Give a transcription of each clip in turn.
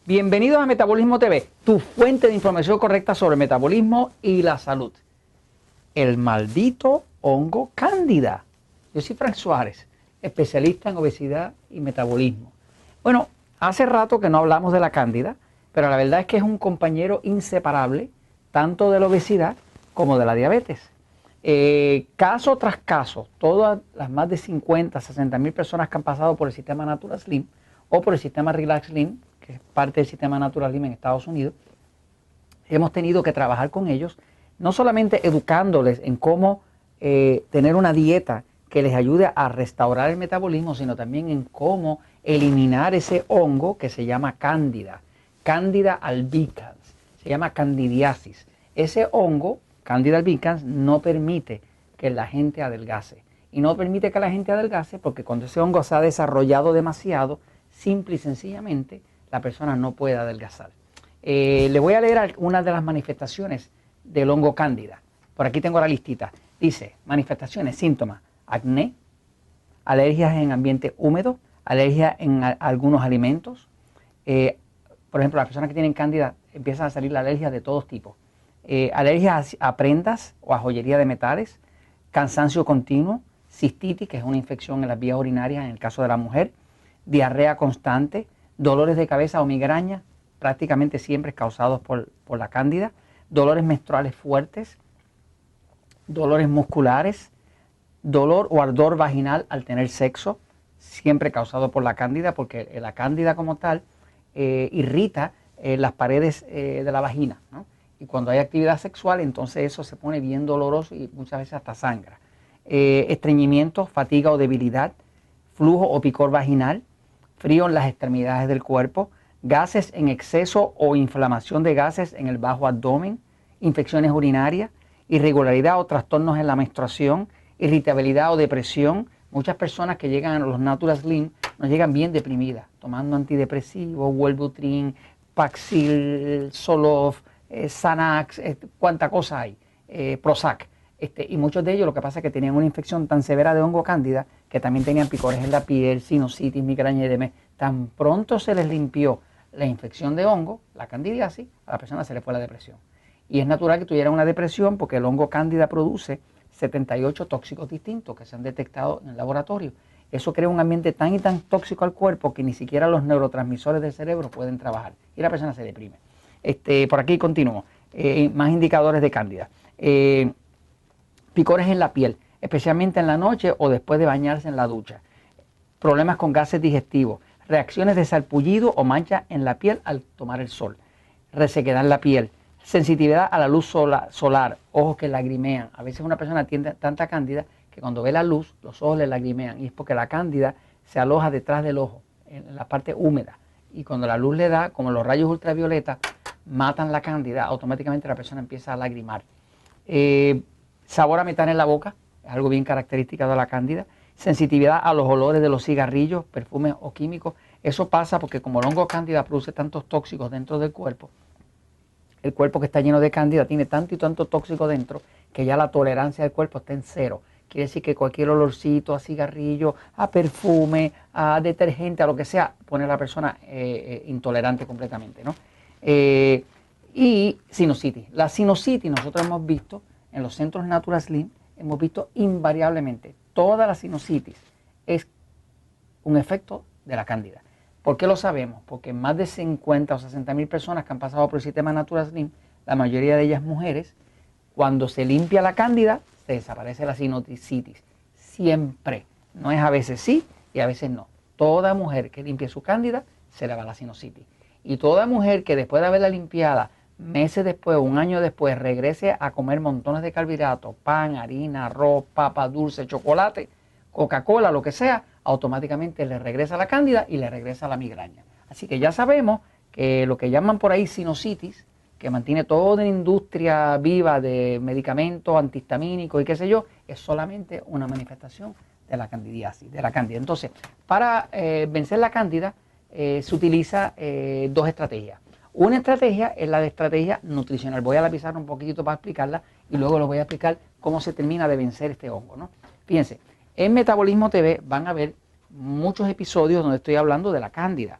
Bienvenidos a Metabolismo TV, tu fuente de información correcta sobre el metabolismo y la salud. El maldito hongo cándida. Yo soy Frank Suárez, especialista en obesidad y metabolismo. Bueno, hace rato que no hablamos de la cándida, pero la verdad es que es un compañero inseparable tanto de la obesidad como de la diabetes. Caso tras caso, todas las más de 50, 60 mil personas que han pasado por el sistema Natural Slim o por el sistema Relax Slim, que es parte del sistema Natural Slim en Estados Unidos, hemos tenido que trabajar con ellos, no solamente educándoles en cómo tener una dieta que les ayude a restaurar el metabolismo, sino también en cómo eliminar ese hongo que se llama cándida, Candida albicans, se llama candidiasis. Ese hongo, Candida albicans, no permite que la gente adelgace. Y no permite que la gente adelgace porque cuando ese hongo se ha desarrollado demasiado, simple y sencillamente, la persona no puede adelgazar. Le voy a leer una de las manifestaciones del hongo cándida. Por aquí tengo la listita. Dice, manifestaciones, síntomas, acné, alergias en ambiente húmedo, alergias en algunos alimentos. Por ejemplo, las personas que tienen cándida empiezan a salir alergias de todos tipos. Alergias a prendas o a joyería de metales, cansancio continuo, cistitis, que es una infección en las vías urinarias en el caso de la mujer, diarrea constante, dolores de cabeza o migraña, prácticamente siempre causados por la cándida, dolores menstruales fuertes, dolores musculares, dolor o ardor vaginal al tener sexo, siempre causado por la cándida, porque la cándida como tal irrita las paredes de la vagina, ¿no? Y cuando hay actividad sexual, entonces eso se pone bien doloroso y muchas veces hasta sangra. Estreñimiento, fatiga o debilidad, flujo o picor vaginal, frío en las extremidades del cuerpo, gases en exceso o inflamación de gases en el bajo abdomen, infecciones urinarias, irregularidad o trastornos en la menstruación, irritabilidad o depresión. Muchas personas que llegan a los Natural Slim nos llegan bien deprimidas, tomando antidepresivos, Wellbutrin, Paxil, Zoloft, Xanax, cuánta cosa hay, Prozac. Y muchos de ellos lo que pasa es que tenían una infección tan severa de hongo cándida que también tenían picores en la piel, sinusitis, migraña y demás. Tan pronto se les limpió la infección de hongo, la candidiasis, a la persona se le fue la depresión. Y es natural que tuviera una depresión porque el hongo cándida produce 78 tóxicos distintos que se han detectado en el laboratorio. Eso crea un ambiente tan y tan tóxico al cuerpo que ni siquiera los neurotransmisores del cerebro pueden trabajar y la persona se deprime. Por aquí continúo. Más indicadores de cándida. Picores en la piel, especialmente en la noche o después de bañarse en la ducha. Problemas con gases digestivos, reacciones de sarpullido o manchas en la piel al tomar el sol, resequedad en la piel, sensitividad a la luz solar, ojos que lagrimean. A veces una persona tiene tanta cándida que cuando ve la luz, los ojos le lagrimean. Y es porque la cándida se aloja detrás del ojo, en la parte húmeda. Y cuando la luz le da, como los rayos ultravioleta matan la cándida, automáticamente la persona empieza a lagrimar. Sabor a metal en la boca, es algo bien característico de la cándida. Sensitividad a los olores de los cigarrillos, perfumes o químicos. Eso pasa porque como el hongo cándida produce tantos tóxicos dentro del cuerpo, el cuerpo que está lleno de cándida tiene tanto y tanto tóxico dentro que ya la tolerancia del cuerpo está en cero. Quiere decir que cualquier olorcito a cigarrillo, a perfume, a detergente, a lo que sea, pone a la persona intolerante completamente, ¿no? Y sinusitis. La sinusitis nosotros hemos visto en los centros Natural Slim, hemos visto invariablemente, toda la sinusitis es un efecto de la cándida. ¿Por qué lo sabemos? Porque más de 50 o 60 mil personas que han pasado por el sistema Natural Slim, la mayoría de ellas mujeres, cuando se limpia la cándida, se desaparece la sinusitis. Siempre. No es a veces sí y a veces no. Toda mujer que limpie su cándida, se le va la sinusitis. Y toda mujer que después de haberla limpiada, meses después, un año después, regrese a comer montones de carbohidratos, pan, harina, arroz, papa, dulce, chocolate, Coca-Cola, lo que sea, automáticamente le regresa la cándida y le regresa la migraña. Así que ya sabemos que lo que llaman por ahí sinusitis, que mantiene toda una industria viva de medicamentos antihistamínicos y qué sé yo, es solamente una manifestación de la candidiasis, de la cándida. Entonces, para vencer la cándida se utiliza dos estrategias. Una estrategia es la de estrategia nutricional. Voy a la pizarra un poquitito para explicarla y luego les voy a explicar cómo se termina de vencer este hongo, ¿no? Fíjense, en Metabolismo TV van a ver muchos episodios donde estoy hablando de la cándida.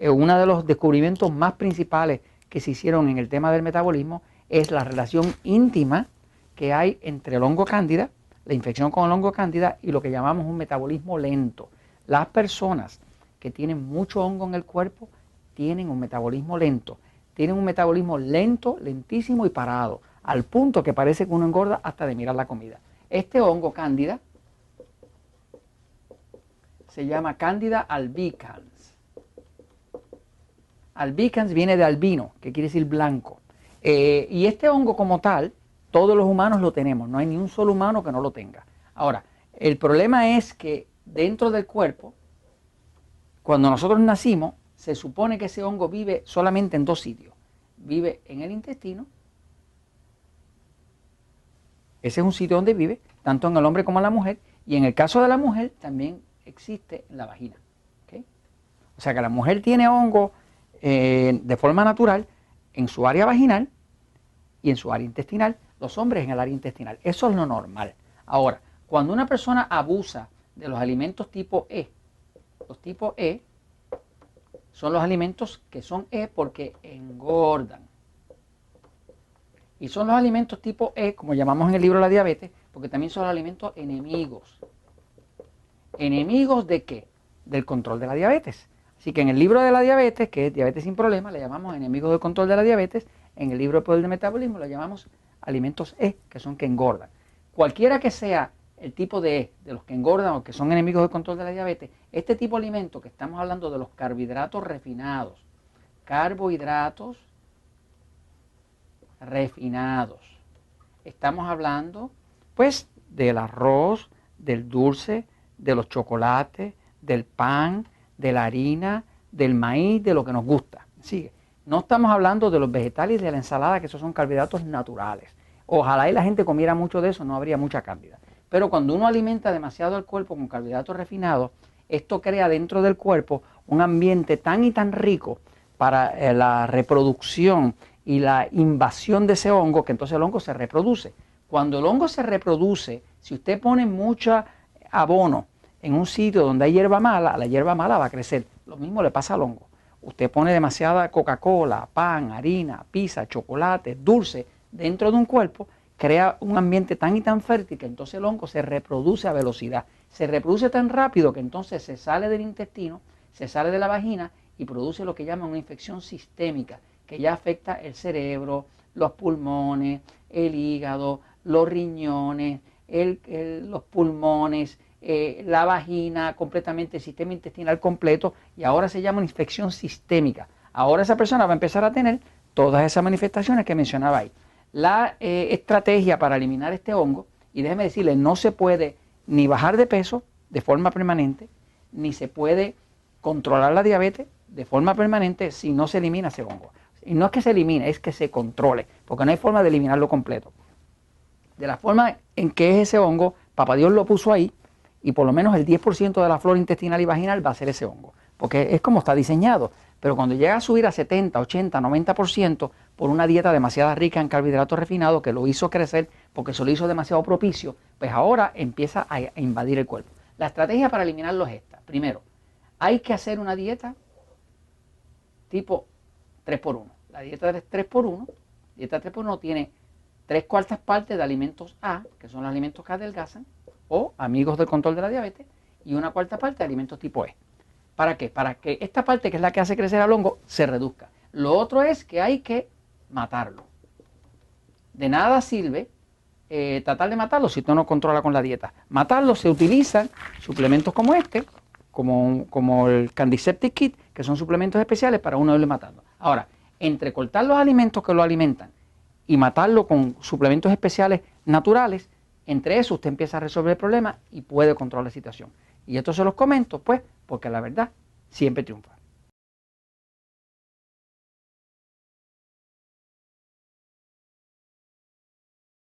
uno de los descubrimientos más principales que se hicieron en el tema del metabolismo es la relación íntima que hay entre el hongo cándida, la infección con el hongo cándida y lo que llamamos un metabolismo lento. Las personas que tienen mucho hongo en el cuerpo tienen un metabolismo lento. Tienen un metabolismo lento, lentísimo y parado, al punto que parece que uno engorda hasta de mirar la comida. Este hongo cándida se llama Candida albicans. Albicans viene de albino, que quiere decir blanco. Y este hongo como tal, todos los humanos lo tenemos, no hay ni un solo humano que no lo tenga. Ahora, el problema es que dentro del cuerpo, cuando nosotros nacimos, se supone que ese hongo vive solamente en dos sitios. Vive en el intestino, ese es un sitio donde vive, tanto en el hombre como en la mujer, y en el caso de la mujer también existe en la vagina. ¿Okay? O sea que la mujer tiene hongo de forma natural en su área vaginal y en su área intestinal, los hombres en el área intestinal. Eso es lo normal. Ahora, cuando una persona abusa de los alimentos tipo E, los tipos E son los alimentos que son E porque engordan. Y son los alimentos tipo E, como llamamos en el libro La Diabetes, porque también son los alimentos enemigos. ¿Enemigos de qué? Del control de la diabetes. Así que en el libro de la diabetes, que es Diabetes sin Problemas, le llamamos enemigos del control de la diabetes. En el libro de Poder del Metabolismo le llamamos alimentos E, que son que engordan. Cualquiera que sea el tipo de E, de los que engordan o que son enemigos del control de la diabetes, este tipo de alimento que estamos hablando de los carbohidratos refinados, carbohidratos refinados. Estamos hablando, pues, del arroz, del dulce, de los chocolates, del pan, de la harina, del maíz, de lo que nos gusta. Sigue. No estamos hablando de los vegetales y de la ensalada, que esos son carbohidratos naturales. Ojalá y la gente comiera mucho de eso, no habría mucha cándida. Pero cuando uno alimenta demasiado al cuerpo con carbohidratos refinados, esto crea dentro del cuerpo un ambiente tan y tan rico para la reproducción y la invasión de ese hongo, que entonces el hongo se reproduce. Cuando el hongo se reproduce, si usted pone mucho abono en un sitio donde hay hierba mala, la hierba mala va a crecer. Lo mismo le pasa al hongo. Usted pone demasiada Coca-Cola, pan, harina, pizza, chocolate, dulce dentro de un cuerpo, crea un ambiente tan y tan fértil que entonces el hongo se reproduce a velocidad. Se reproduce tan rápido que entonces se sale del intestino, se sale de la vagina y produce lo que llaman una infección sistémica, que ya afecta el cerebro, los pulmones, el hígado, los riñones, los pulmones, la vagina, completamente el sistema intestinal completo, y ahora se llama una infección sistémica. Ahora esa persona va a empezar a tener todas esas manifestaciones que mencionaba ahí. La estrategia para eliminar este hongo, y déjeme decirle, no se puede ni bajar de peso de forma permanente, ni se puede controlar la diabetes de forma permanente si no se elimina ese hongo. Y no es que se elimine, es que se controle, porque no hay forma de eliminarlo completo. De la forma en que es ese hongo, Papá Dios lo puso ahí, y por lo menos el 10% de la flora intestinal y vaginal va a ser ese hongo, porque es como está diseñado. Pero cuando llega a subir a 70, 80, 90% por una dieta demasiado rica en carbohidratos refinados que lo hizo crecer porque se lo hizo demasiado propicio, pues ahora empieza a invadir el cuerpo. La estrategia para eliminarlo es esta. Primero, hay que hacer una dieta tipo 3x1. La dieta de 3x1, dieta 3x1 tiene 3/4 partes de alimentos A, que son los alimentos que adelgazan, o amigos del control de la diabetes, y 1/4 parte de alimentos tipo E. ¿Para qué? Para que esta parte, que es la que hace crecer al hongo, se reduzca. Lo otro es que hay que matarlo. De nada sirve tratar de matarlo si usted no controla con la dieta. Matarlo se utilizan suplementos como este, como el Candiseptic Kit, que son suplementos especiales para uno irlo matando. Ahora, entre cortar los alimentos que lo alimentan y matarlo con suplementos especiales naturales, entre eso usted empieza a resolver el problema y puede controlar la situación. Y esto se los comento, pues, porque la verdad siempre triunfa.